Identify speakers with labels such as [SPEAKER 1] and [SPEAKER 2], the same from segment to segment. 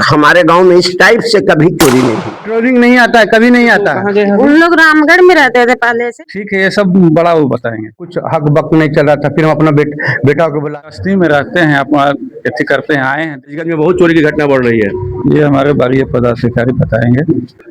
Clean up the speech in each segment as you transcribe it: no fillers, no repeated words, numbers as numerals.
[SPEAKER 1] हमारे गांव में इस टाइप से कभी चोरी नहीं हुई।
[SPEAKER 2] ट्रोलिंग नहीं आता है, कभी नहीं आता है।
[SPEAKER 3] उन लोग रामगढ़ में रहते थे पहले से।
[SPEAKER 2] ठीक है, ये सब बड़ा वो बताएंगे। कुछ हक बक नहीं चल रहा था, फिर हम अपना बेटा को बुला, बस्ती में रहते हैं, अपना खेती करते हैं, आए हैं।
[SPEAKER 4] बीचगंज में बहुत चोरी की घटना बढ़ रही है।
[SPEAKER 2] ये हमारे बारी पदाधिकारी बताएंगे।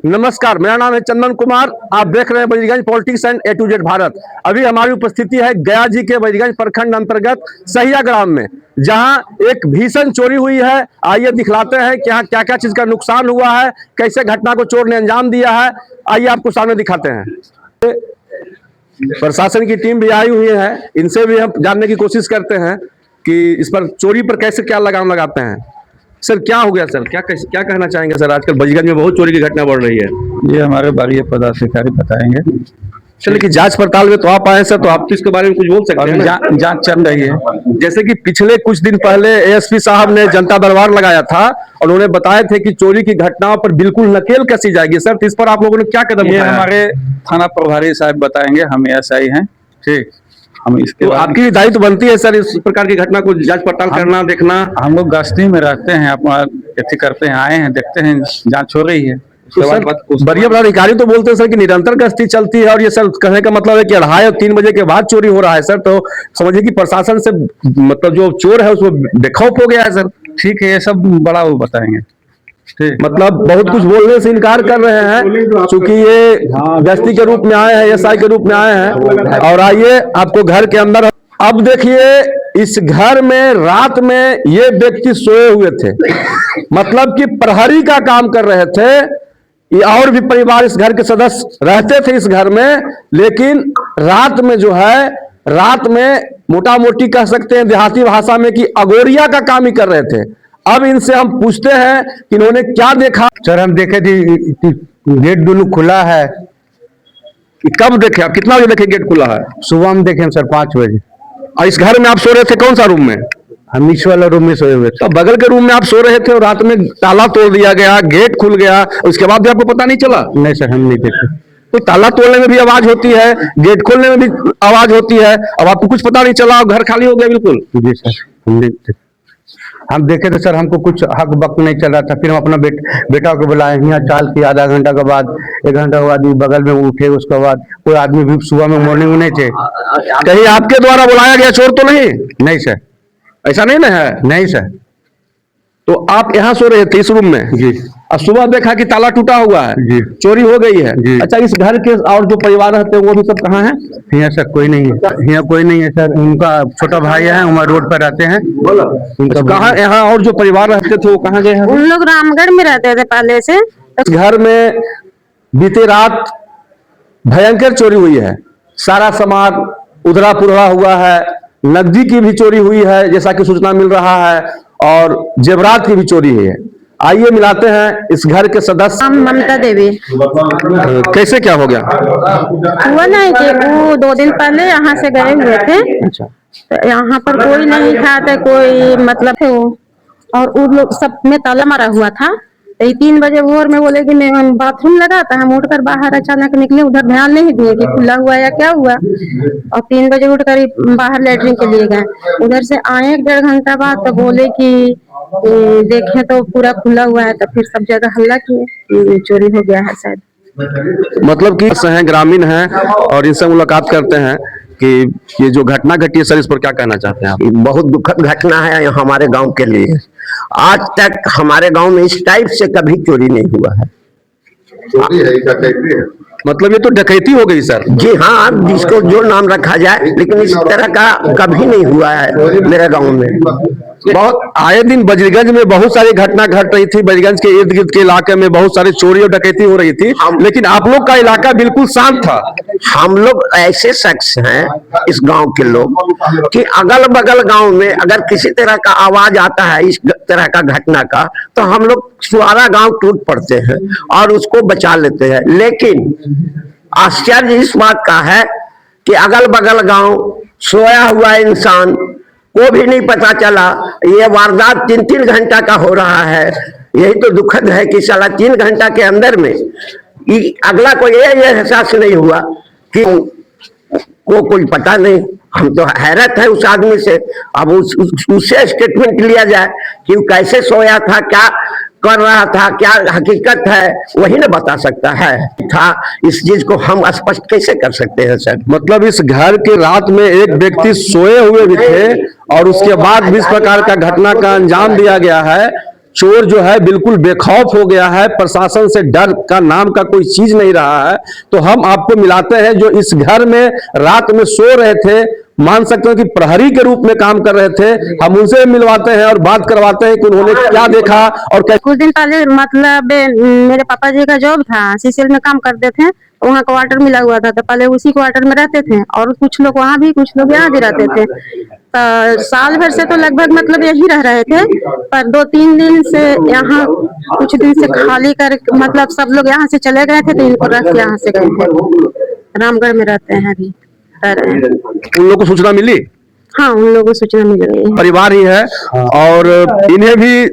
[SPEAKER 4] नमस्कार, मेरा नाम है चंदन कुमार। आप देख रहे हैं बीचगंज politics and A to Z Bharat. अभी हमारी उपस्थिति है गया जी के बीचगंज प्रखंड अंतर्गत सहिया ग्राम में, जहां एक भीषण चोरी हुई है। आइए दिखलाते हैं कि यहाँ क्या क्या चीज का नुकसान हुआ है, कैसे घटना को चोर ने अंजाम दिया है। आइए आपको सामने दिखाते हैं। प्रशासन की टीम भी आई हुई है, इनसे भी हम जानने की कोशिश करते हैं कि इस पर चोरी पर कैसे क्या लगाम लगाते हैं। सर क्या हो गया सर, क्या कहना चाहेंगे सर? आजकल बीचगंज में बहुत चोरी की घटना बढ़ रही है।
[SPEAKER 2] ये हमारे बारी पदाधिकारी बताएंगे।
[SPEAKER 4] चलिए कि जांच पड़ताल में तो आप आए सर, तो आप तो इसके बारे में कुछ बोल सकते हैं?
[SPEAKER 2] जांच चल रही है।
[SPEAKER 4] जैसे कि पिछले कुछ दिन पहले एएसपी साहब ने जनता दरबार लगाया था और उन्होंने बताए थे कि चोरी की घटनाओं पर बिल्कुल नकेल कसी जाएगी। सर, तो इस पर आप लोगों ने क्या कदम उठाया?
[SPEAKER 2] हमारे थाना प्रभारी साहब बताएंगे, हम एसआई हैं।
[SPEAKER 4] ठीक,
[SPEAKER 2] हम इसके
[SPEAKER 4] तो आपकी भी दायित्व बनती है सर इस प्रकार की घटना को जांच पड़ताल करना, देखना।
[SPEAKER 2] हम लोग गश्ती में रहते हैं, अपना खेती करते हैं, आए हैं, देखते हैं जांच हो रही है।
[SPEAKER 4] तो सर बड़े अधिकारी तो बोलते हैं सर कि निरंतर गश्ती चलती है, और ये सर कहने का मतलब है कि 2:30 और 3 बजे के बाद चोरी हो रहा है सर। तो समझिए कि प्रशासन से मतलब जो चोर है उसको बेखौफ हो गया है सर।
[SPEAKER 2] ठीक है, ये सब बड़ा वो बताएंगे।
[SPEAKER 4] ठीक, मतलब बहुत कुछ बोलने से इनकार कर रहे हैं, चूंकि ये गश्ती के रूप में आए हैं, एसआई के रूप में आए हैं। और आइए आपको घर के अंदर, अब देखिए इस घर में रात में ये व्यक्ति सोए हुए थे, मतलब कि प्रहरी का काम कर रहे थे। और भी परिवार इस घर के सदस्य रहते थे इस घर में, लेकिन रात में जो है, रात में मोटा मोटी कह सकते हैं देहाती भाषा में कि अगोरिया का काम ही कर रहे थे। अब इनसे हम पूछते हैं कि इन्होंने क्या देखा।
[SPEAKER 2] सर हम देखे थे गेट दोनों खुला है।
[SPEAKER 4] कब देखे आप? कितना बजे देखे गेट खुला है?
[SPEAKER 2] सुबह में देखे सर 5 बजे।
[SPEAKER 4] और इस घर में आप सो रहे थे कौन सा रूम में?
[SPEAKER 2] हम इस वाला रूम में सोए हुए थे।
[SPEAKER 4] तो बगल के रूम में आप सो रहे थे और रात में ताला तोड़ दिया गया, गेट खुल गया, उसके बाद भी आपको पता नहीं चला?
[SPEAKER 2] नहीं सर, हम नहीं देखे।
[SPEAKER 4] तो ताला तोड़ने में भी आवाज होती है, गेट खोलने में भी आवाज होती है, अब आपको कुछ पता नहीं चला, घर खाली हो गया बिल्कुल?
[SPEAKER 2] जी सर, हम देखे थे सर, हमको कुछ हक बक नहीं चल रहा था। फिर हम अपना बेटा को बुलाए, यहाँ चाल की। आधा घंटा के बाद, 1 घंटा के बाद बगल में उठे। उसके बाद कोई आदमी भी सुबह में मॉर्निंग में नहीं थे।
[SPEAKER 4] कहीं आपके द्वारा बुलाया गया चोर तो नहीं?
[SPEAKER 2] नहीं सर,
[SPEAKER 4] ऐसा नहीं ना है?
[SPEAKER 2] नहीं सर।
[SPEAKER 4] तो आप यहाँ सो रहे थे इस रूम में
[SPEAKER 2] जी,
[SPEAKER 4] और सुबह देखा कि ताला टूटा हुआ है
[SPEAKER 2] जी,
[SPEAKER 4] चोरी हो गई है
[SPEAKER 2] जी।
[SPEAKER 4] अच्छा, इस घर के और जो परिवार रहते हैं वो भी सब कहाँ हैं?
[SPEAKER 2] यहाँ सर कोई नहीं है, यहाँ कोई नहीं है सर। उनका छोटा भाई है, हमारे रोड पर रहते हैं।
[SPEAKER 4] उनका कहाँ? यहाँ और जो परिवार रहते थे वो कहाँ गए हैं?
[SPEAKER 3] उन लोग रामगढ़ में रहते थे पहले से।
[SPEAKER 4] इस घर में बीते रात भयंकर चोरी हुई है। सारा सामान उधरा पुधरा हुआ है, नकदी की भी चोरी हुई है जैसा कि सूचना मिल रहा है, और जेवरात की भी चोरी हुई है। आइए मिलाते हैं इस घर के सदस्य।
[SPEAKER 3] हम ममता देवी।
[SPEAKER 4] कैसे क्या हो गया?
[SPEAKER 3] हुआ नहीं कि वो 2 दिन पहले यहाँ से गए हुए थे।
[SPEAKER 4] अच्छा,
[SPEAKER 3] तो यहाँ पर कोई नहीं था, तो कोई मतलब थे वो, और उन लोग सब में ताला मारा हुआ था। तो 3 बजे भोर में बोले कि मैं बाथरूम लगा था, हम उठकर बाहर अचानक निकले, उधर ध्यान नहीं दिए कि खुला हुआ या क्या हुआ। और 3 बजे उठकर बाहर लेटरिन के लिए गए। उधर से आए 1-1.5 घंटा बाद, तो बोले कि देखें तो पूरा खुला हुआ है। तो फिर सब जगह हल्ला किए, चोरी हो गया है शायद।
[SPEAKER 4] मतलब कि हैं, ग्रामीण हैं, और इनसे मुलाकात करते हैं कि ये जो घटना घटी है सर, इस पर क्या कहना चाहते हैं आप?
[SPEAKER 1] बहुत दुखद घटना है हमारे गांव के लिए। आज तक हमारे गांव में इस टाइप से कभी चोरी नहीं हुआ है।
[SPEAKER 5] चोरी है, डकैती है।
[SPEAKER 4] मतलब ये तो डकैती हो गई सर।
[SPEAKER 1] जी हाँ, जिसको जो नाम रखा जाए, लेकिन इस तरह का कभी नहीं हुआ है मेरे गांव में।
[SPEAKER 4] बहुत आए दिन बजरगंज में बहुत सारी घटना घट रही थी। बजरगंज के इर्द गिर्द के इलाके में बहुत सारी चोरी और डकैती हो रही थी, लेकिन आप लोग का इलाका बिल्कुल शांत था।
[SPEAKER 1] हम लोग ऐसे शख्स हैं इस गांव के लोग कि अगल बगल गांव में अगर किसी तरह का आवाज आता है इस तरह का घटना का, तो हम लोग सारा गांव टूट पड़ते हैं और उसको बचा लेते हैं। लेकिन आश्चर्य इस बात का है कि अगल बगल गांव सोया हुआ इंसान को भी नहीं पता चला। ये वारदात 3-3 घंटा का हो रहा है। यही तो दुखद है कि साला 3 घंटा के अंदर में अगला को ये एहसास नहीं हुआ कि को कोई पता नहीं। हम तो हैरत है उस आदमी से। अब उससे स्टेटमेंट लिया जाए कि वो कैसे सोया था, क्या कर रहा था, क्या हकीकत है, वही ना बता सकता है था। इस चीज को हम स्पष्ट कैसे कर सकते हैं सर?
[SPEAKER 4] मतलब इस घर के रात में एक व्यक्ति सोए हुए भी थे और उसके बाद भी इस प्रकार का घटना का अंजाम दिया गया है। चोर जो है बिल्कुल बेखौफ हो गया है, प्रशासन से डर का नाम का कोई चीज नहीं रहा है। तो हम आपको मिलाते हैं जो इस घर में रात में सो रहे थे, मान सकते हो कि प्रहरी के रूप में काम कर रहे थे, हम उनसे मिलवाते हैं और बात करवाते हैं कि उन्होंने क्या देखा और क्या।
[SPEAKER 3] कुछ दिन पहले मतलब मेरे पापा जी का जॉब था, सीसीएल में काम करते थे, वहाँ क्वार्टर मिला हुआ था, तो पहले उसी क्वार्टर में रहते थे और कुछ लोग वहाँ भी, कुछ लोग यहाँ भी रहते थे। तो साल भर से तो लगभग मतलब यही रह रहे थे, पर 2-3 दिन से यहाँ कुछ दिन से खाली कर मतलब सब लोग यहाँ से चले गए थे, तो इनको रख के यहाँ से गए थे। रामगढ़ में रहते हैं अभी, रह रहे हैं।
[SPEAKER 4] उन लोगों को सूचना मिली?
[SPEAKER 3] हाँ, उन लोगों को सूचना मिल गई है।
[SPEAKER 4] परिवार ही है और इन्हें भी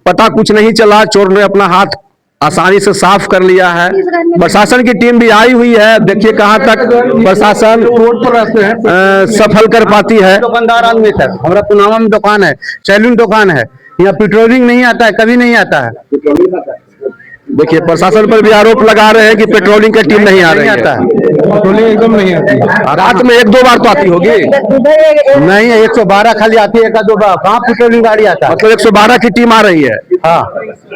[SPEAKER 4] पता कुछ नहीं चला, चोर ने अपना हाथ आसानी से साफ कर लिया है। प्रशासन की टीम भी आई हुई है, देखिए कहां तक प्रशासन रोड पर रहते हैं सफल कर पाती है।
[SPEAKER 2] दुकानदार आदमी सर, हमारा पुनावा में दुकान है, सैलून दुकान है, यहाँ पेट्रोलिंग नहीं आता है, कभी नहीं आता है।
[SPEAKER 4] देखिए प्रशासन पर भी आरोप लगा रहे हैं कि पेट्रोलिंग की टीम नहीं आ रही है।
[SPEAKER 2] पेट्रोलिंग एकदम नहीं आती है।
[SPEAKER 4] रात में 1-2 बार तो आती होगी?
[SPEAKER 2] नहीं है, 112 खाली आती है, 1-2 बार कहाँ पेट्रोलिंग गाड़ी आता है।
[SPEAKER 4] मतलब 112 की टीम आ रही है।
[SPEAKER 2] हाँ,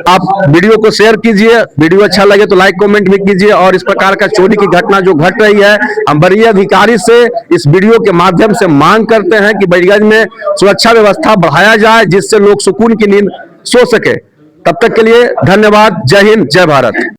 [SPEAKER 4] आप वीडियो को शेयर कीजिए, वीडियो अच्छा लगे तो लाइक कमेंट भी कीजिए। और इस प्रकार का चोरी की घटना जो घट रही है, हम वरीय अधिकारी से इस वीडियो के माध्यम से मांग करते हैं कि बड़ीगंज में सुरक्षा व्यवस्था बढ़ाया जाए, जिससे लोग सुकून की नींद सो सके। तब तक के लिए धन्यवाद। जय हिंद, जय भारत।